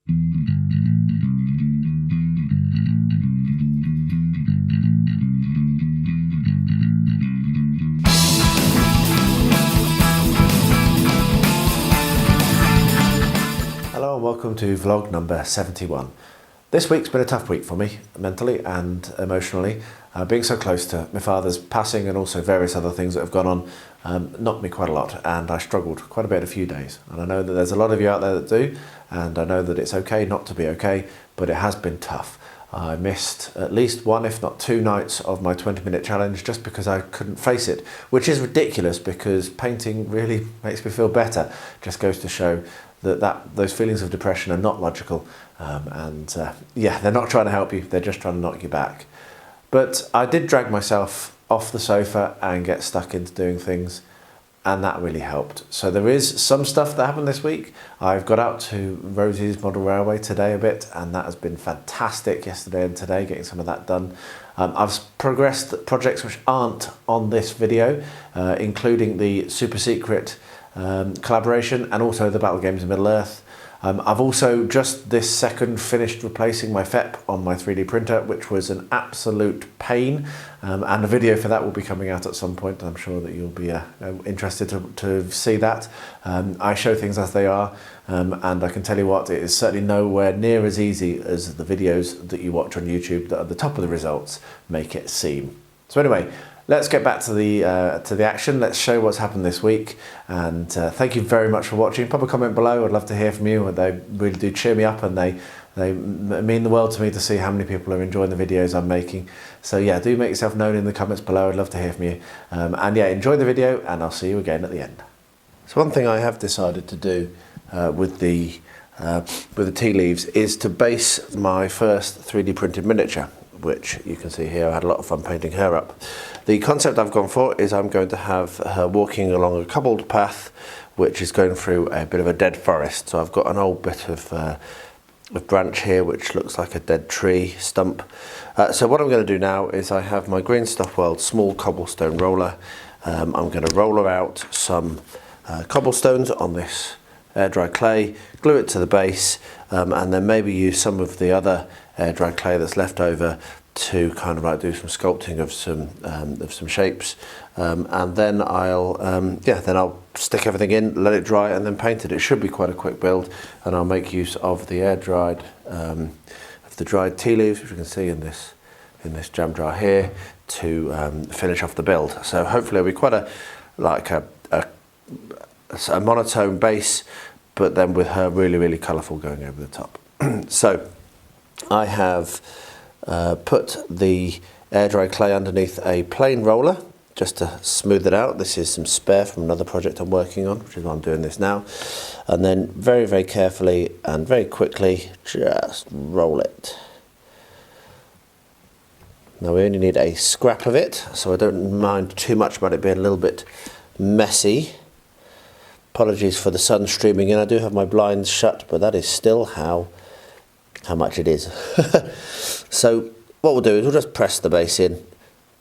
Hello and welcome to vlog number 71. This week's been a tough week for me, mentally and emotionally. Being so close to my father's passing and also various other things that have gone on knocked me quite a lot, and I struggled quite a bit a few days. And I know that there's a lot of you out there that do, and I know that it's okay not to be okay, but it has been tough. I missed at least one, if not two nights of my 20-minute challenge just because I couldn't face it, which is ridiculous because painting really makes me feel better. Just goes to show that those feelings of depression are not logical, yeah, they're not trying to help you, they're just trying to knock you back. But I did drag myself off the sofa and get stuck into doing things, and that really helped. So there is some stuff that happened this week. I've got out to Rosie's model railway today a bit, and that has been fantastic yesterday and today, getting some of that done. I've progressed projects which aren't on this video, including the super secret collaboration and also the Battle Games in Middle Earth. I've also just this second finished replacing my FEP on my 3D printer, which was an absolute pain, and a video for that will be coming out at some point. I'm sure that you'll be interested to see that. I show things as they are, and I can tell you what, it is certainly nowhere near as easy as the videos that you watch on YouTube that at the top of the results make it seem. So anyway, let's get back to the action. Let's show what's happened this week. And thank you very much for watching. Pop a comment below. I'd love to hear from you. They really do cheer me up, and they mean the world to me to see how many people are enjoying the videos I'm making. So yeah, do make yourself known in the comments below. I'd love to hear from you. And yeah, enjoy the video, and I'll see you again at the end. So one thing I have decided to do with the tea leaves is to base my first 3D printed miniature, which you can see here. I had a lot of fun painting her up. The concept I've gone for is I'm going to have her walking along a cobbled path which is going through a bit of a dead forest. So I've got an old bit of branch here which looks like a dead tree stump. So what I'm going to do now is I have my Green Stuff World small cobblestone roller. I'm going to roll her out some cobblestones on this air dry clay, glue it to the base, and then maybe use some of the other air dry clay that's left over to kind of like do some sculpting of some shapes, and then I'll stick everything in, let it dry, and then paint it. It should be quite a quick build, and I'll make use of the dried tea leaves, which you can see in this jam jar here, to finish off the build. So hopefully it'll be quite a monotone base, but then with her really colourful going over the top. So I have put the air dry clay underneath a plain roller just to smooth it out. This is some spare from another project I'm working on, which is why I'm doing this now. And then very carefully and very quickly just roll it. Now we only need a scrap of it, so I don't mind too much about it being a little bit messy. Apologies for the sun streaming in. I do have my blinds shut, but that is still how much it is. So what we'll do is we'll just press the base in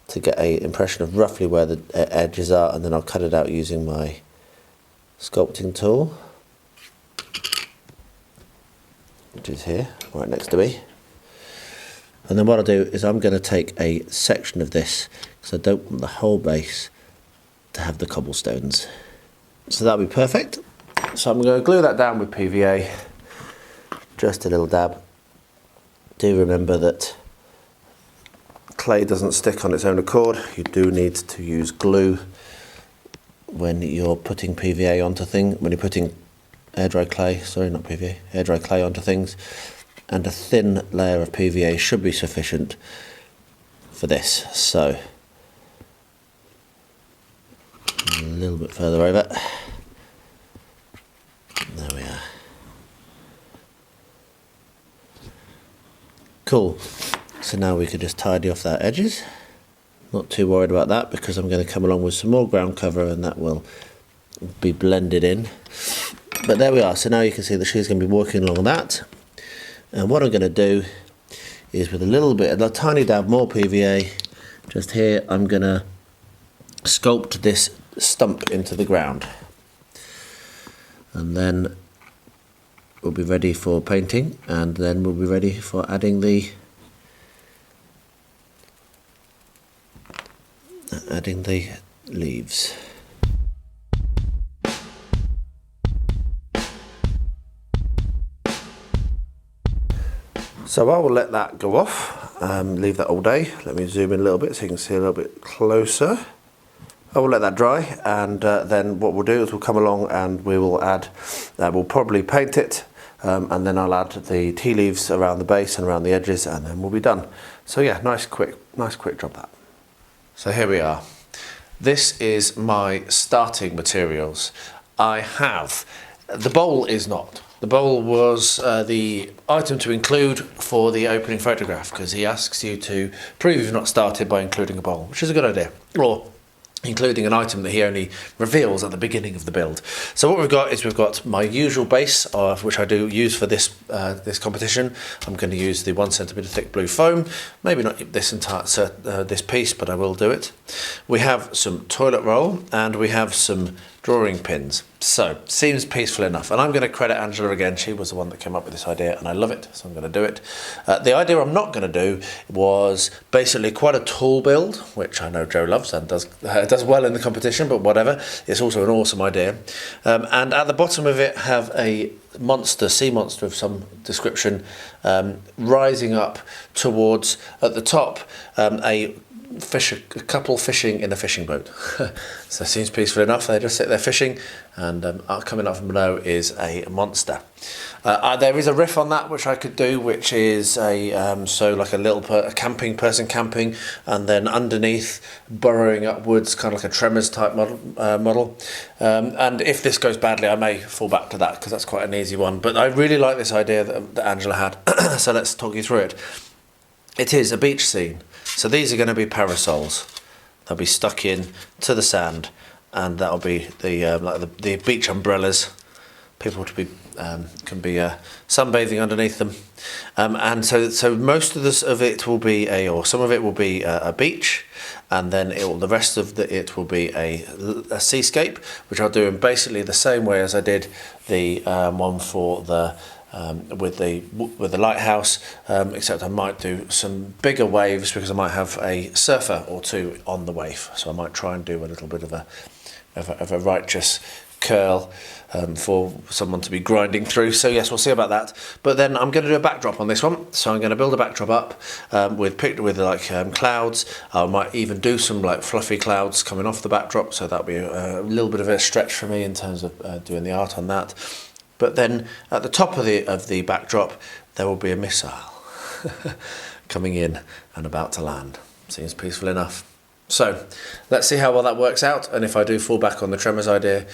to get an impression of roughly where the edges are, and then I'll cut it out using my sculpting tool, which is here, right next to me. And then what I'll do is I'm going to take a section of this, because I don't want the whole base to have the cobblestones. So that'll be perfect. So I'm going to glue that down with PVA, just a little dab. Do remember that clay doesn't stick on its own accord. You do need to use glue when you're putting PVA onto things, when you're putting air dry clay, sorry, not PVA, air dry clay onto things. And a thin layer of PVA should be sufficient for this. So a little bit further over. There we are. Cool. So now we could just tidy off that edges. Not too worried about that because I'm going to come along with some more ground cover and that will be blended in. But there we are. So now you can see that she's going to be walking along that. And what I'm going to do is with a tiny dab more PVA, just here, I'm going to sculpt this stump into the ground. And then will be ready for painting, and then we'll be ready for adding the leaves. So I will let that go off, leave that all day. Let me zoom in a little bit so you can see a little bit closer. I will let that dry, and then what we'll do is we'll come along and we will add, we'll probably paint it, and then I'll add the tea leaves around the base and around the edges, and then we'll be done. So yeah, nice quick job that. So here we are. This is my starting materials. I have, the bowl is not. The bowl was the item to include for the opening photograph, because he asks you to prove you've not started by including a bowl, which is a good idea. Or including an item that he only reveals at the beginning of the build. So what we've got is we've got my usual base, which I do use for this this competition. I'm going to use the 1 centimetre thick blue foam. Maybe not this entire this piece, but I will do it. We have some toilet roll, and we have some drawing pins. So seems peaceful enough, and I'm going to credit Angela again. She was the one that came up with this idea, and I love it, so I'm going to do it. The idea I'm not going to do was basically quite a tall build, which I know Joe loves and does well in the competition, but whatever. It's also an awesome idea. And at the bottom of it have a monster, sea monster of some description, rising up towards, at the top, a couple fishing in a fishing boat. So it seems peaceful enough. They just sit there fishing, and coming up from below is a monster. There is a riff on that which I could do, which is so like a little person camping, and then underneath burrowing upwards, kind of like a Tremors type model. And if this goes badly, I may fall back to that, because that's quite an easy one. But I really like this idea that Angela had. So let's talk you through it. It is a beach scene. So these are going to be parasols. They'll be stuck in to the sand, and that'll be the like the beach umbrellas. People to be can be sunbathing underneath them, and so most of it will be or some of it will be a beach, and then the rest of it will be a seascape, which I'll do in basically the same way as I did the one for the. With the lighthouse, except I might do some bigger waves, because I might have a surfer or two on the wave. So I might try and do a little bit of a righteous curl for someone to be grinding through. So yes, we'll see about that. But then I'm going to do a backdrop on this one. So I'm going to build a backdrop up with clouds. I might even do some like fluffy clouds coming off the backdrop. So that'll be a little bit of a stretch for me in terms of doing the art on that. But then at the top of the backdrop, there will be a missile coming in and about to land. Seems peaceful enough. So let's see how well that works out. And if I do fall back on the Tremors idea,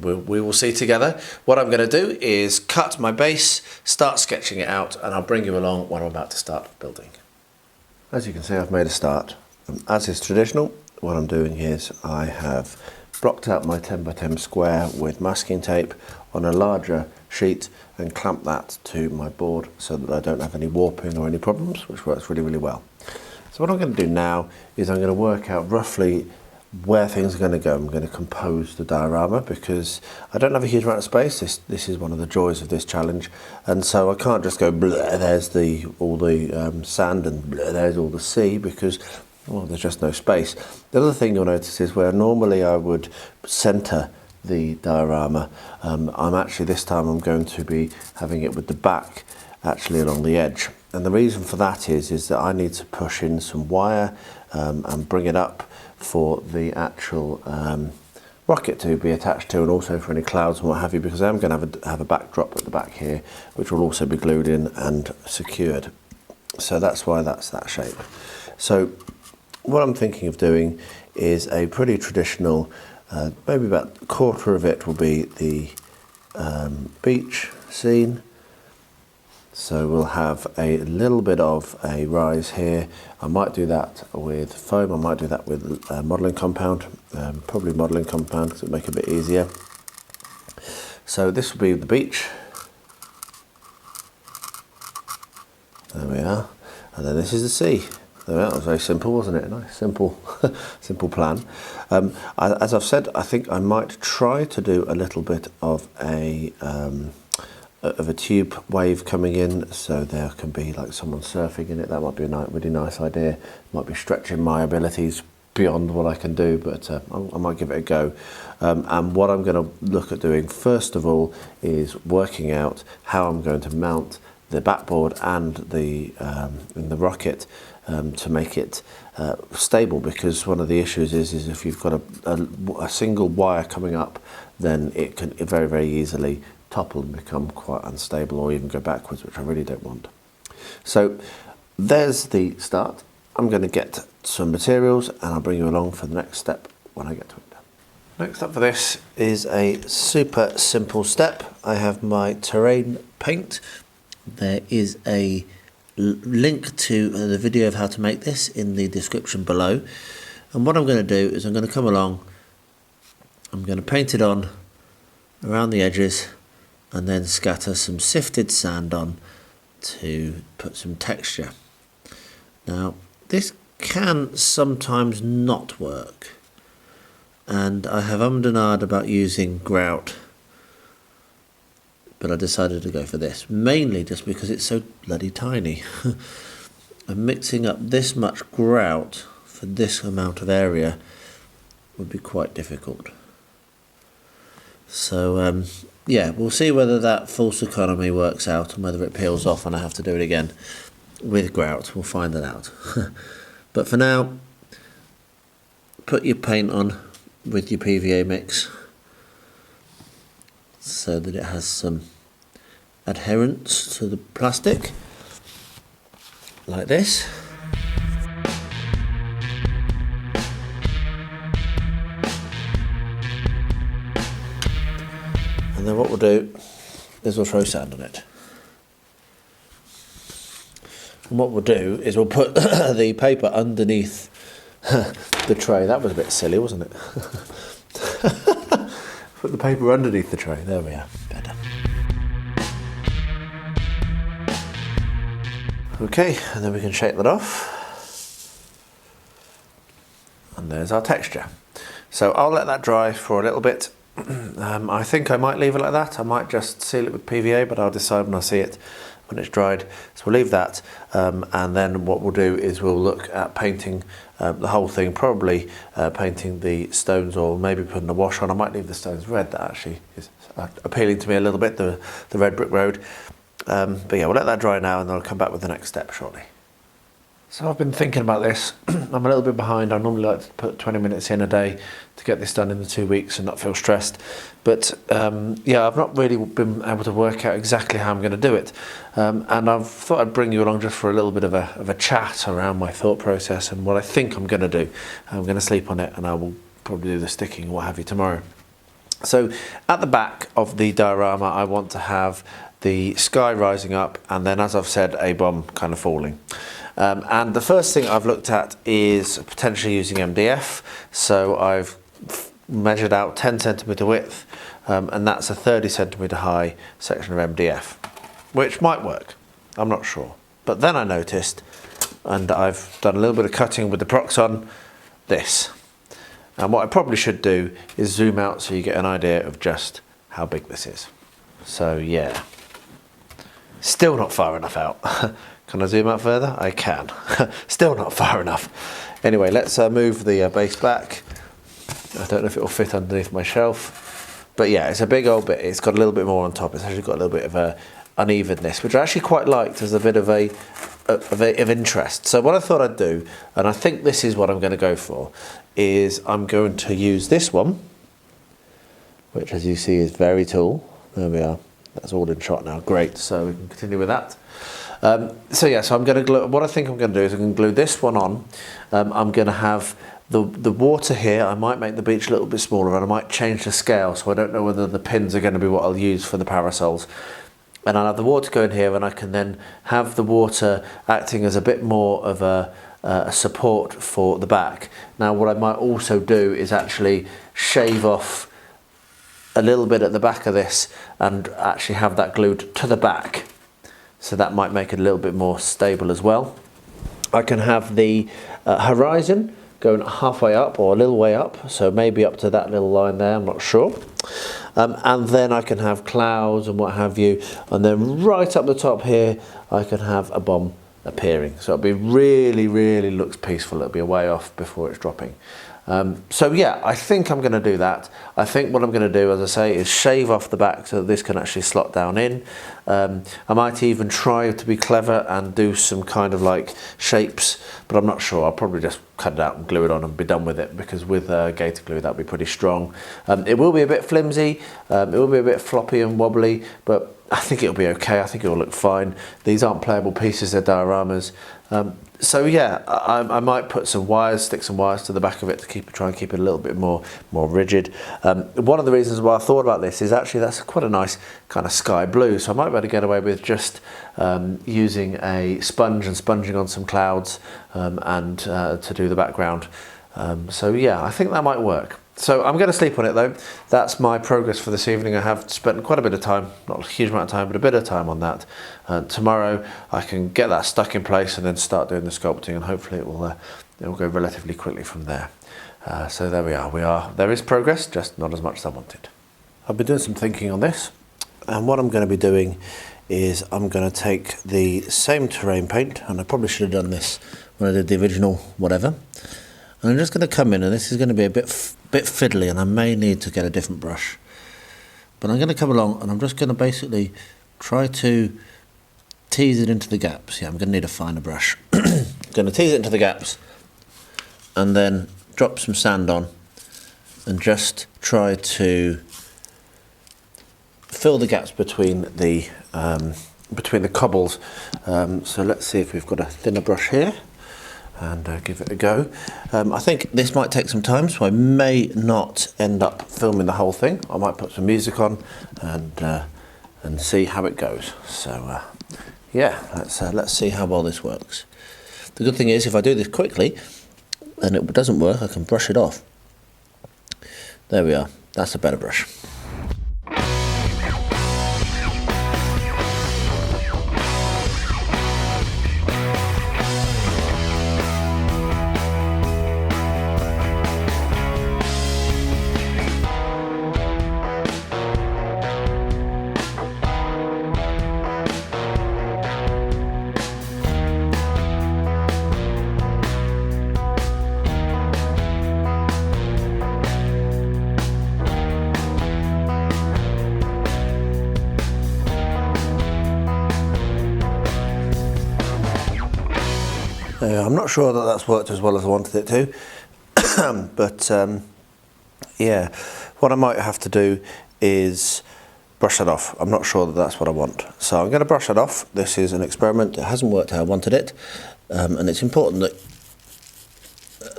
we will see together. What I'm going to do is cut my base, start sketching it out, and I'll bring you along when I'm about to start building. As you can see, I've made a start. As is traditional, what I'm doing is I have blocked out my 10 by 10 square with masking tape on a larger sheet and clamp that to my board so that I don't have any warping or any problems, which works really, really well. So what I'm going to do now is I'm going to work out roughly where things are going to go. I'm going to compose the diorama, because I don't have a huge amount of space. This is one of the joys of this challenge, and so I can't just go there's all the sand, and there's all the sea, because there's just no space. The other thing you'll notice is where normally I would centre the diorama, I'm actually this time I'm going to be having it with the back actually along the edge, and the reason for that is that I need to push in some wire and bring it up for the actual rocket to be attached to, and also for any clouds and what have you, because I am going to have a backdrop at the back here which will also be glued in and secured. So that's why that's that shape. So what I'm thinking of doing is a pretty traditional, maybe about a quarter of it will be the beach scene. So we'll have a little bit of a rise here. I might do that with foam, I might do that with modelling compound, probably modelling compound because it'll make it a bit easier. So this will be the beach. There we are. And then this is the sea. There we are. That was very simple, wasn't it? A nice, simple, simple plan. As I've said, I think I might try to do a little bit of a of a tube wave coming in, so there can be like someone surfing in it. That might be a really nice idea. Might be stretching my abilities beyond what I can do, but I might give it a go. And what I'm going to look at doing first of all is working out how I'm going to mount the backboard and the rocket to make it stable, because one of the issues is if you've got a single wire coming up, then it can very, very easily topple and become quite unstable, or even go backwards, which I really don't want. So there's the start. I'm going to get some materials and I'll bring you along for the next step when I get to it. Next up for this is a super simple step. I have my terrain paint. There is a link to the video of how to make this in the description below. And what I'm going to do is I'm going to come along, I'm going to paint it on around the edges and then scatter some sifted sand on to put some texture. Now this can sometimes not work, and I have ummed and ahed about using grout, but I decided to go for this, mainly just because it's so bloody tiny. And mixing up this much grout for this amount of area would be quite difficult. So yeah, we'll see whether that false economy works out and whether it peels off and I have to do it again with grout. We'll find that out. But for now, put your paint on with your PVA mix so that it has some adherence to the plastic, like this. And then what we'll do is we'll throw sand on it. And what we'll do is we'll put the paper underneath the tray. That was a bit silly, wasn't it? Put the paper underneath the tray. There we are. Better. Okay, and then we can shake that off. And there's our texture. So I'll let that dry for a little bit. I think I might leave it like that. I might just seal it with PVA, but I'll decide when I see it, when it's dried. So we'll leave that, and then what we'll do is we'll look at painting the whole thing, probably painting the stones, or maybe putting a wash on. I might leave the stones red. That actually is appealing to me a little bit, the red brick road. But yeah, we'll let that dry now and then I'll come back with the next step shortly. So I've been thinking about this. I'm a little bit behind. I normally like to put 20 minutes in a day to get this done in the 2 weeks and not feel stressed. But yeah, I've not really been able to work out exactly how I'm going to do it. And I've thought I'd bring you along just for a little bit of a chat around my thought process and what I think I'm going to do. I'm going to sleep on it and I will probably do the sticking and what have you tomorrow. So at the back of the diorama, I want to have the sky rising up and then, as I've said, a bomb kind of falling. And the first thing I've looked at is potentially using MDF. So I've measured out 10 centimetre width, and that's a 30 centimetre high section of MDF, which might work. I'm not sure. But then I noticed, and I've done a little bit of cutting with the Proxon, this. And what I probably should do is zoom out so you get an idea of just how big this is. So yeah, still not far enough out. Can I zoom out further? I can. Still not far enough. Anyway, let's move the base back. I don't know if it will fit underneath my shelf, but yeah, it's a big old bit. It's got a little bit more on top. It's actually got a little bit of a unevenness, which I actually quite liked as a bit of interest. So what I thought I'd do, and I think this is what I'm going to go for, is I'm going to use this one, which as you see is very tall. There we are. That's all in shot now. Great. So we can continue with that. So yeah, so I'm going to glue, what I think I'm going to do is I'm going to glue this one on. I'm going to have the water here. I might make the beach a little bit smaller and I might change the scale, so I don't know whether the pins are going to be what I'll use for the parasols. And I'll have the water going here, and I can then have the water acting as a bit more of a support for the back. Now what I might also do is actually shave off a little bit at the back of this and actually have that glued to the back. So that might make it a little bit more stable as well. I can have the horizon going halfway up or a little way up, so maybe up to that little line there, I'm not sure. and then I can have clouds and what have you, and then right up the top here I can have a bomb appearing. So it'll be really looks peaceful. It'll be a way off before it's dropping. So yeah, I think I'm going to do that. I think what I'm going to do, as I say, is shave off the back so that this can actually slot down in. I might even try to be clever and do some kind of like shapes, but I'm not sure. I'll probably just cut it out and glue it on and be done with it, because with gator glue that'll be pretty strong. It will be a bit flimsy, it will be a bit floppy and wobbly, but I think it'll be okay. I think it'll look fine. These aren't playable pieces, they're dioramas. So yeah, I might put some wires, stick some wires to the back of it to try and keep it a little bit more rigid. One of the reasons why I thought about this is actually that's quite a nice kind of sky blue, so I might be able to get away with just using a sponge and sponging on some clouds and to do the background. So yeah, I think that might work. So I'm going to sleep on it though. That's my progress for this evening. I have spent quite a bit of time, not a huge amount of time, but a bit of time on that. Tomorrow I can get that stuck in place and then start doing the sculpting, and hopefully it will go relatively quickly from there. So there we are. There is progress, just not as much as I wanted. I've been doing some thinking on this, and what I'm going to be doing is I'm going to take the same terrain paint, and I probably should have done this when I did the original whatever. And I'm just going to come in, and this is going to be a bit fiddly, and I may need to get a different brush. But I'm going to come along and I'm just going to basically try to tease it into the gaps. Yeah, I'm going to need a finer brush. I'm going to tease it into the gaps and then drop some sand on and just try to fill the gaps between the cobbles. So let's see if we've got a thinner brush here. And give it a go. I think this might take some time, so I may not end up filming the whole thing. I might put some music on and see how it goes. So yeah, let's see how well this works. The good thing is, if I do this quickly and it doesn't work, I can brush it off. There we are. That's a better brush. I'm not sure that that's worked as well as I wanted it to, but yeah, what I might have to do is brush that off. I'm not sure that that's what I want, so I'm going to brush that off. This is an experiment. It hasn't worked how I wanted it, and it's important that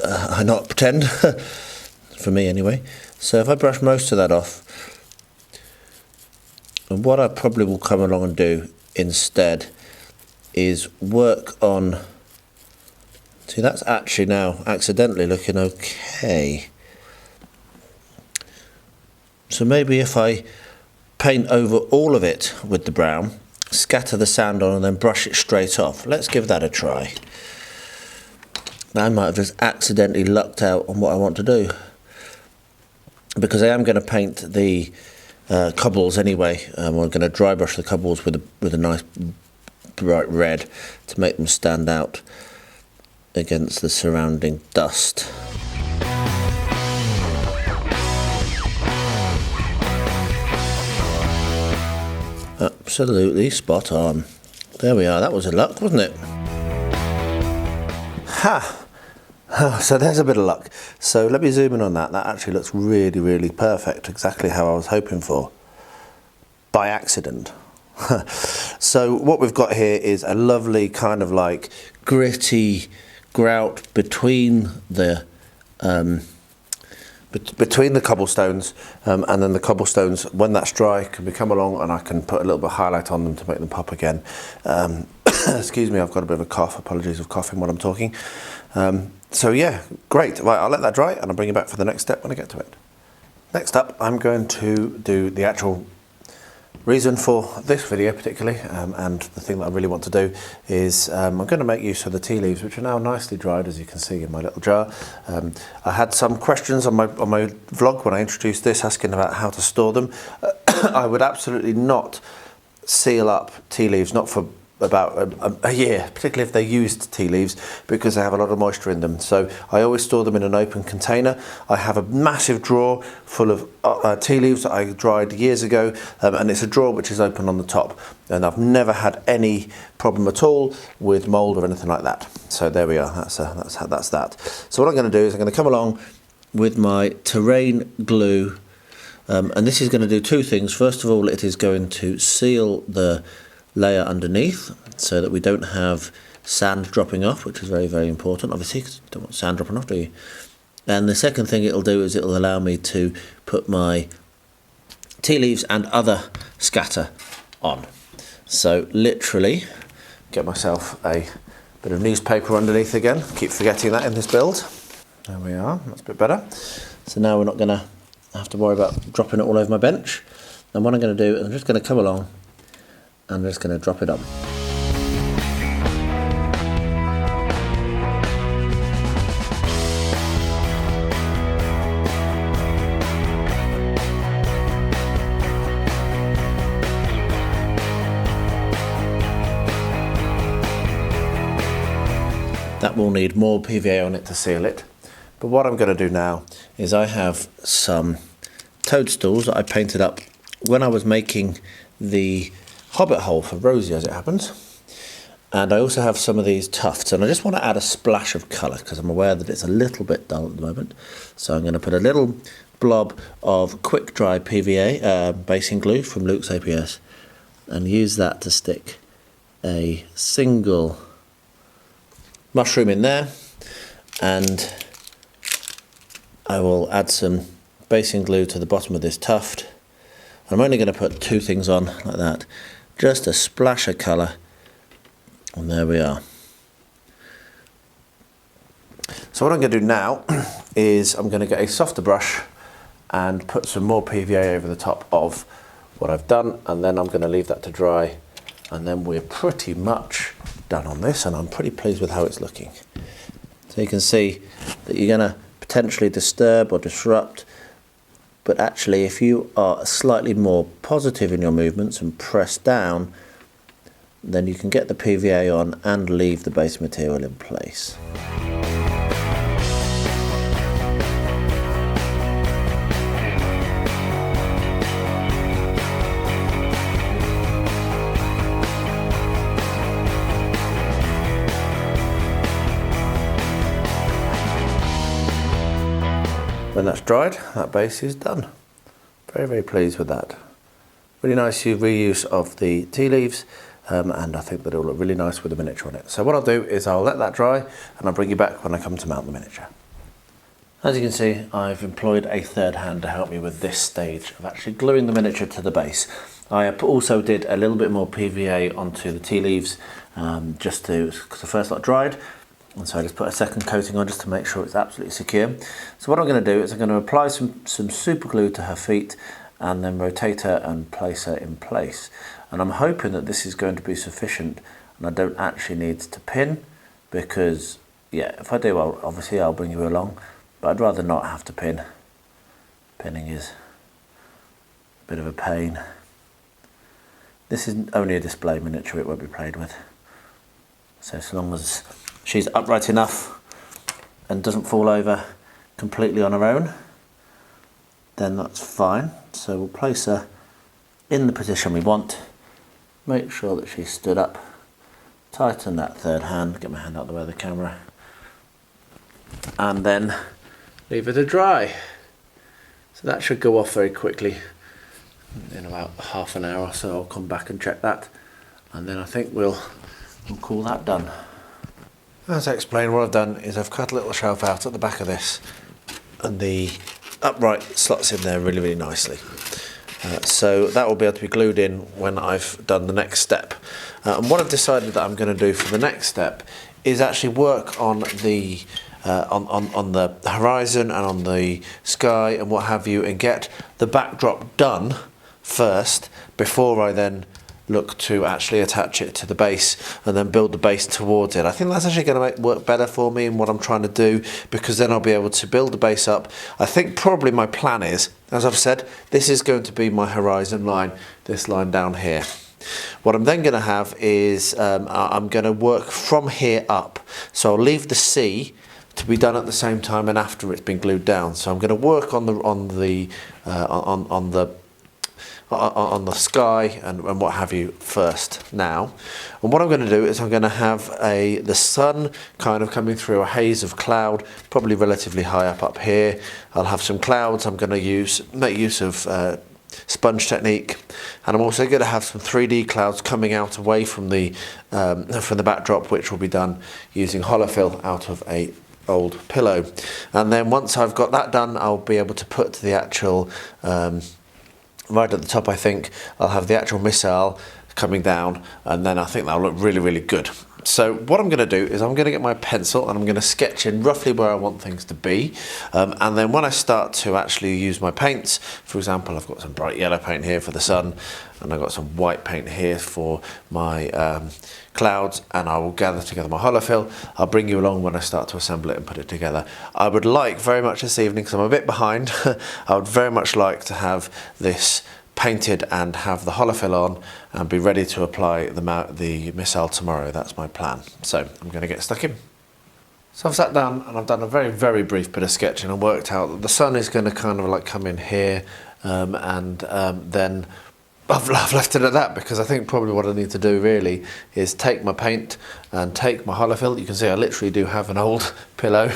I not pretend, for me anyway. So if I brush most of that off, and what I probably will come along and do instead is work on. See, that's actually now accidentally looking okay. So maybe if I paint over all of it with the brown, scatter the sand on and then brush it straight off. Let's give that a try. I might have just accidentally lucked out on what I want to do, because I am going to paint the cobbles anyway. I'm going to dry brush the cobbles with a nice bright red to make them stand out against the surrounding dust. Absolutely spot on. There we are. That was a luck, wasn't it? Ha! So there's a bit of luck. So let me zoom in on that. That actually looks really perfect. Exactly how I was hoping for. By accident. So what we've got here is a lovely kind of like gritty grout between the cobblestones, and then the cobblestones, when that's dry, can come along and I can put a little bit of highlight on them to make them pop again. Excuse me, I've got a bit of a cough. Apologies for coughing while I'm talking. So yeah, great. Right, I'll let that dry and I'll bring you back for the next step when I get to it. Next up, I'm going to do the actual Reason for this video particularly, and the thing that I really want to do is I'm going to make use of the tea leaves, which are now nicely dried, as you can see in my little jar. I had some questions on my vlog when I introduced this, asking about how to store them. I would absolutely not seal up tea leaves, not for about a year, particularly if they're used tea leaves, because they have a lot of moisture in them. So I always store them in an open container. I have a massive drawer full of tea leaves that I dried years ago, and it's a drawer which is open on the top, and I've never had any problem at all with mold or anything like that. So there we are, that's that. So what I'm going to do is I'm going to come along with my terrain glue, and this is going to do two things. First of all, it is going to seal the layer underneath so that we don't have sand dropping off, which is very, very important, obviously, because you don't want sand dropping off, do you? And the second thing it'll do is it'll allow me to put my tea leaves and other scatter on. So literally get myself a bit of newspaper underneath again. Keep forgetting that in this build. There we are, that's a bit better. So now we're not going to have to worry about dropping it all over my bench. And what I'm going to do is I'm just going to come along and I'm just going to drop it on. That will need more PVA on it to seal it. But what I'm going to do now is I have some toadstools that I painted up when I was making the hobbit hole for Rosie, as it happens. And I also have some of these tufts, and I just want to add a splash of colour because I'm aware that it's a little bit dull at the moment. So I'm going to put a little blob of quick dry PVA basing glue from Luke's APS and use that to stick a single mushroom in there, and I will add some basing glue to the bottom of this tuft. I'm only going to put two things on like that, just a splash of colour, and there we are. So what I'm going to do now is I'm going to get a softer brush and put some more PVA over the top of what I've done, and then I'm going to leave that to dry, and then we're pretty much done on this, and I'm pretty pleased with how it's looking. So you can see that you're going to potentially disturb or disrupt, but actually if you are slightly more positive in your movements and press down, then you can get the PVA on and leave the base material in place. When that's dried, that base is done. Very, very pleased with that. Really nice reuse of the tea leaves, and I think that it'll look really nice with the miniature on it. So what I'll do is I'll let that dry, and I'll bring you back when I come to mount the miniature. As you can see, I've employed a third hand to help me with this stage of actually gluing the miniature to the base. I also did a little bit more PVA onto the tea leaves, just to, because the first lot dried, and so I just put a second coating on just to make sure it's absolutely secure. So what I'm going to do is I'm going to apply some super glue to her feet and then rotate her and place her in place. And I'm hoping that this is going to be sufficient and I don't actually need to pin, because yeah, if I do, obviously I'll bring you along, but I'd rather not have to pin. Pinning is a bit of a pain. This is only a display miniature, it won't be played with. So as long as she's upright enough and doesn't fall over completely on her own, then that's fine. So we'll place her in the position we want, make sure that she's stood up, tighten that third hand, get my hand out of the way of the camera, and then leave her to dry. So that should go off very quickly, in about half an hour or so. I'll come back and check that, and then I think we'll call that done. As I explained, what I've done is I've cut a little shelf out at the back of this, and the upright slots in there really, really nicely. So that will be able to be glued in when I've done the next step. And what I've decided that I'm going to do for the next step is actually work on the on the horizon and on the sky and what have you, and get the backdrop done first before I then look to actually attach it to the base and then build the base towards it. I think that's actually going to work better for me in what I'm trying to do, because then I'll be able to build the base up. I think probably my plan is, as I've said, this is going to be my horizon line, this line down here. What I'm then going to have is I'm going to work from here up. So I'll leave the C to be done at the same time and after it's been glued down. So I'm going to work on the sky and what have you first now. And what I'm going to do is I'm going to have the sun kind of coming through a haze of cloud, probably relatively high up here. I'll have some clouds. I'm going to make use of sponge technique, and I'm also going to have some 3D clouds coming out away from the backdrop, which will be done using holofill out of a old pillow. And then once I've got that done, I'll be able to put the actual right at the top, I think I'll have the actual missile coming down, and then I think that'll look really, really good. So what I'm going to do is I'm going to get my pencil and I'm going to sketch in roughly where I want things to be, and then when I start to actually use my paints, for example, I've got some bright yellow paint here for the sun, and I've got some white paint here for my clouds, and I will gather together my holofill. I'll bring you along when I start to assemble it and put it together. I would like very much this evening, because I'm a bit behind, I would very much like to have this painted and have the holofill on and be ready to apply the missile tomorrow. That's my plan. So I'm going to get stuck in. So I've sat down and I've done a very, very brief bit of sketching and worked out that the sun is going to kind of like come in here, and then I've left it at that, because I think probably what I need to do really is take my paint and take my holofill. You can see I literally do have an old pillow,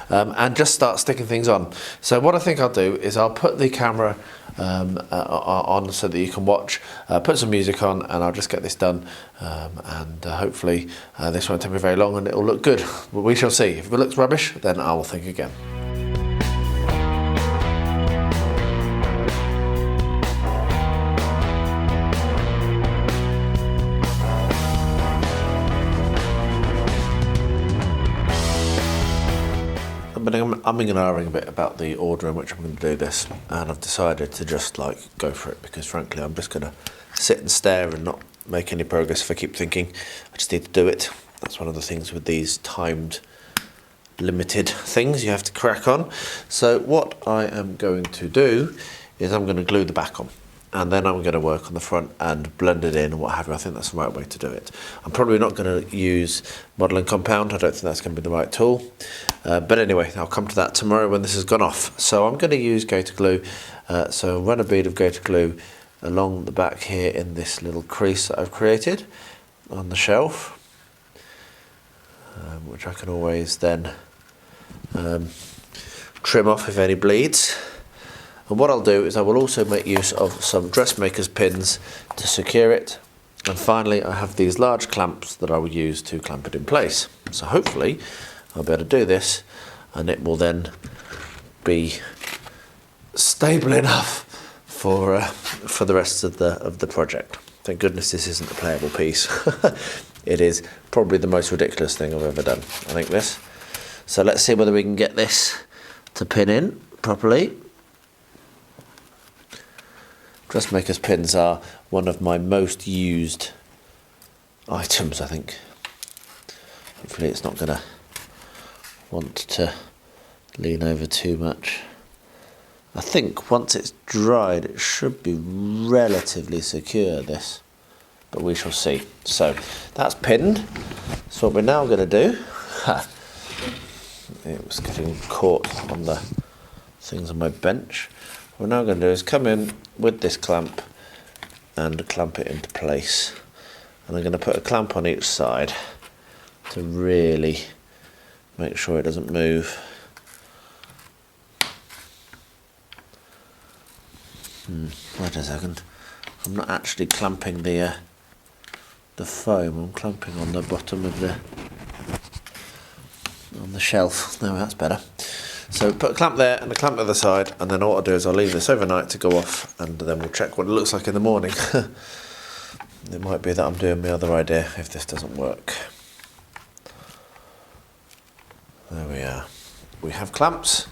and just start sticking things on. So what I think I'll do is I'll put the camera on so that you can watch, put some music on, and I'll just get this done, and hopefully this won't take me very long and it'll look good. But we shall see. If it looks rubbish, then I will think again. But I'm umming and ahhing a bit about the order in which I'm going to do this, and I've decided to just like go for it, because frankly I'm just going to sit and stare and not make any progress if I keep thinking. I just need to do it. That's one of the things with these timed limited things you have to crack on. So what I am going to do is I'm going to glue the back on, and then I'm going to work on the front and blend it in and what have you. I think that's the right way to do it. I'm probably not going to use modelling compound. I don't think that's going to be the right tool. But anyway, I'll come to that tomorrow when this has gone off. So I'm going to use Gator glue. So I'll run a bead of Gator glue along the back here in this little crease that I've created on the shelf, which I can always then trim off if any bleeds. And what I'll do is I will also make use of some dressmaker's pins to secure it. And finally, I have these large clamps that I will use to clamp it in place. So hopefully I'll be able to do this, and it will then be stable enough for the rest of the project. Thank goodness this isn't a playable piece. It is probably the most ridiculous thing I've ever done, I think, this. So let's see whether we can get this to pin in properly. Dressmaker's pins are one of my most used items, I think. Hopefully it's not going to want to lean over too much. I think once it's dried it should be relatively secure, this, but we shall see. So that's pinned. So what we're now going to do, it was getting caught on the things on my bench. What we're now going to do is come in with this clamp and clamp it into place. And I'm going to put a clamp on each side to really make sure it doesn't move. Wait a second. I'm not actually clamping the foam. I'm clamping on the bottom of on the shelf. No, that's better. So put a clamp there and a clamp the other side, and then what I'll do is I'll leave this overnight to go off, and then we'll check what it looks like in the morning. It might be that I'm doing my other idea if this doesn't work. There we are. We have clamps,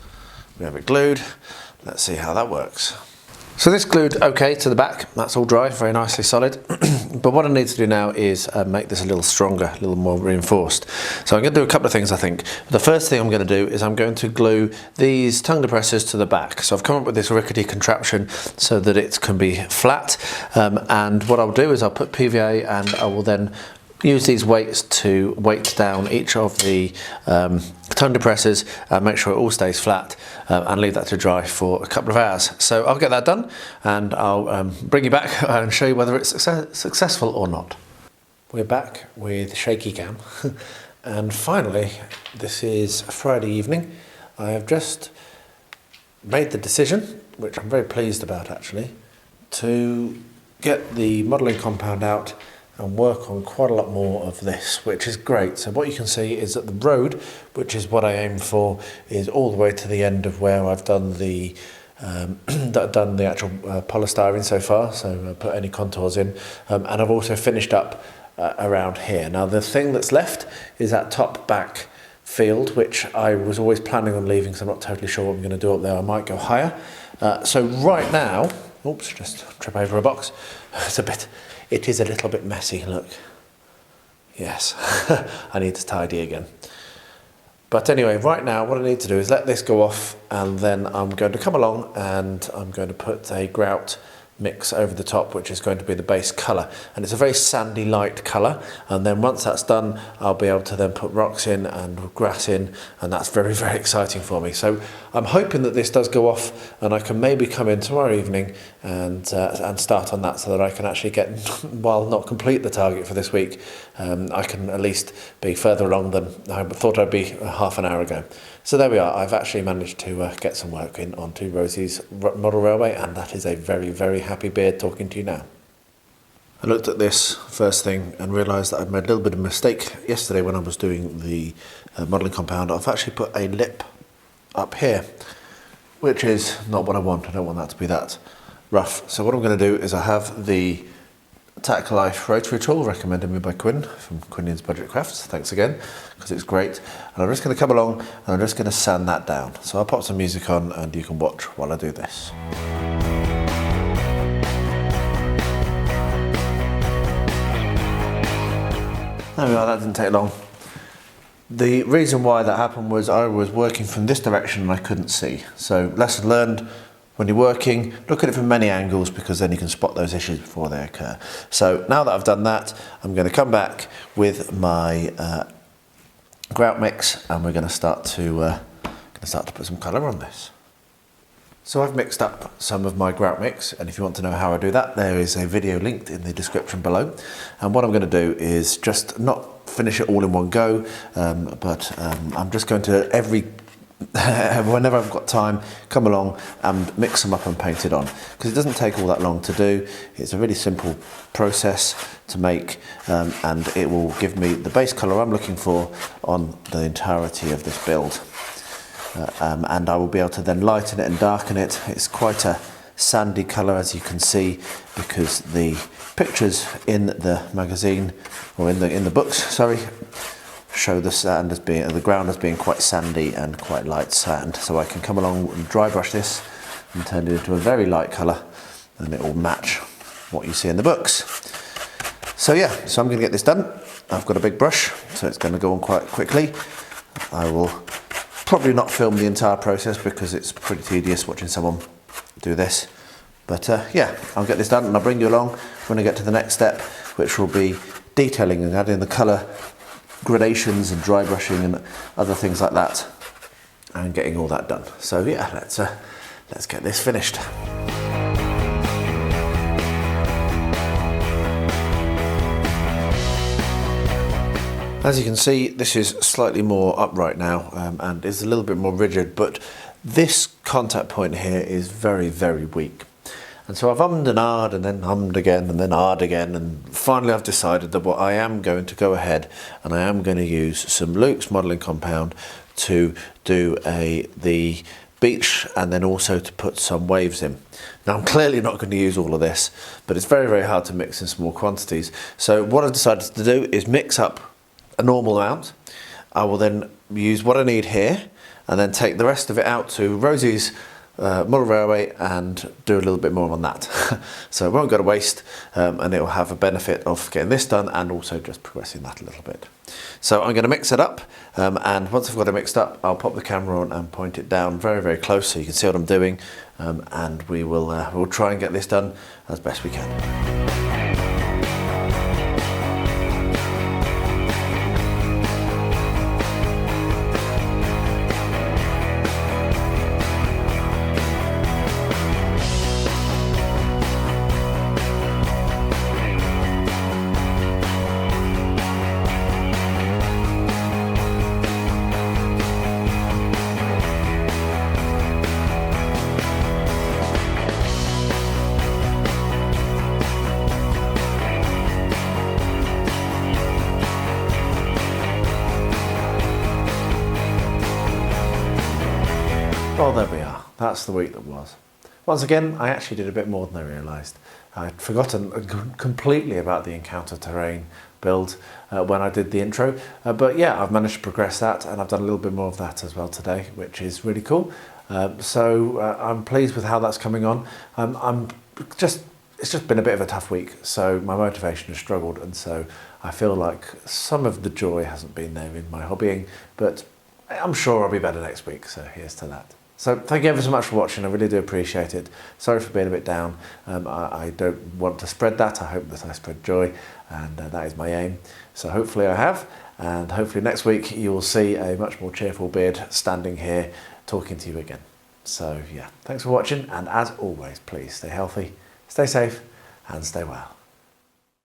we have it glued. Let's see how that works. So this glued okay to the back, that's all dry, very nicely solid. But what I need to do now is make this a little stronger, a little more reinforced. So I'm going to do a couple of things, I think. The first thing I'm going to do is I'm going to glue these tongue depressors to the back. So I've come up with this rickety contraption so that it can be flat. And what I'll do is I'll put PVA and I will then use these weights to weight down each of the tongue depressors, make sure it all stays flat, and leave that to dry for a couple of hours. So I'll get that done and I'll bring you back and show you whether it's successful or not. We're back with shaky cam and finally this is Friday evening. I have just made the decision, which I'm very pleased about actually, to get the modelling compound out and work on quite a lot more of this, which is great. So what you can see is that the road, which is what I aim for, is all the way to the end of where I've done the actual polystyrene so far, so I put any contours in, and I've also finished up around here. Now the thing that's left is that top back field, which I was always planning on leaving, so I'm not totally sure what I'm going to do up there. I might go higher. So right now, oops, just trip over a box. It is a little bit messy, look. Yes, I need to tidy again. But anyway, right now what I need to do is let this go off and then I'm going to come along and I'm going to put a grout mix over the top, which is going to be the base colour, and it's a very sandy light colour, and then once that's done I'll be able to then put rocks in and grass in, and that's very, very exciting for me. So I'm hoping that this does go off and I can maybe come in tomorrow evening and start on that so that I can actually get, while not complete the target for this week, I can at least be further along than I thought I'd be half an hour ago. So there we are, I've actually managed to get some work in onto Rosie's model railway, and that is a very, very happy beard talking to you now. I looked at this first thing and realised that I'd made a little bit of a mistake yesterday when I was doing the modelling compound. I've actually put a lip up here, which is not what I want. I don't want that to be that rough. So what I'm going to do is I have the Tack Life rotary tool recommended me by Quinn from Quinian's Budget Crafts. Thanks again, because it's great. And I'm just going to come along and I'm just going to sand that down. So I'll pop some music on and you can watch while I do this. There we are, that didn't take long. The reason why that happened was I was working from this direction and I couldn't see. So lesson learned, when you're working, look at it from many angles, because then you can spot those issues before they occur. So now that I've done that, I'm going to come back with my grout mix and we're going to start to put some colour on this. So I've mixed up some of my grout mix, and if you want to know how I do that, there is a video linked in the description below. And what I'm going to do is just not finish it all in one go, but I'm just going to whenever I've got time, come along and mix them up and paint it on, because it doesn't take all that long to do. It's a really simple process to make, and it will give me the base colour I'm looking for on the entirety of this build. And I will be able to then lighten it and darken it. It's quite a sandy colour, as you can see, because the pictures in the magazine, or in the books, sorry, show the sand as being, the ground as being quite sandy and quite light sand. So I can come along and dry brush this and turn it into a very light colour, and it will match what you see in the books. So yeah, so I'm going to get this done. I've got a big brush, so it's going to go on quite quickly. I will probably not film the entire process because it's pretty tedious watching someone do this. But yeah, I'll get this done and I'll bring you along when I get to the next step, which will be detailing and adding the colour gradations and dry brushing and other things like that, and getting all that done. So yeah, let's get this finished. As you can see, this is slightly more upright now, and is a little bit more rigid, but this contact point here is very, very weak. And so I've ummed and ahed and then hummed again and then ahed again, and finally I've decided that I am going to go ahead and I am going to use some Luke's modelling compound to do the beach, and then also to put some waves in. Now I'm clearly not going to use all of this, but it's very, very hard to mix in small quantities. So what I've decided to do is mix up a normal amount. I will then use what I need here and then take the rest of it out to Rosie's Mull Railway and do a little bit more on that. So it won't go to waste, and it will have a benefit of getting this done and also just progressing that a little bit. So I'm going to mix it up, and once I've got it mixed up, I'll pop the camera on and point it down very, very close so you can see what I'm doing, and we'll try and get this done as best we can. Well, there we are. That's the week that was. Once again, I actually did a bit more than I realised. I'd forgotten completely about the encounter terrain build when I did the intro. But yeah, I've managed to progress that, and I've done a little bit more of that as well today, which is really cool. So I'm pleased with how that's coming on. It's just been a bit of a tough week, so my motivation has struggled, and so I feel like some of the joy hasn't been there in my hobbying, but I'm sure I'll be better next week, so here's to that. So thank you ever so much for watching, I really do appreciate it. Sorry for being a bit down, I don't want to spread that, I hope that I spread joy, and that is my aim. So hopefully I have, and hopefully next week you will see a much more cheerful beard standing here talking to you again. So yeah, thanks for watching, and as always, please stay healthy, stay safe, and stay well.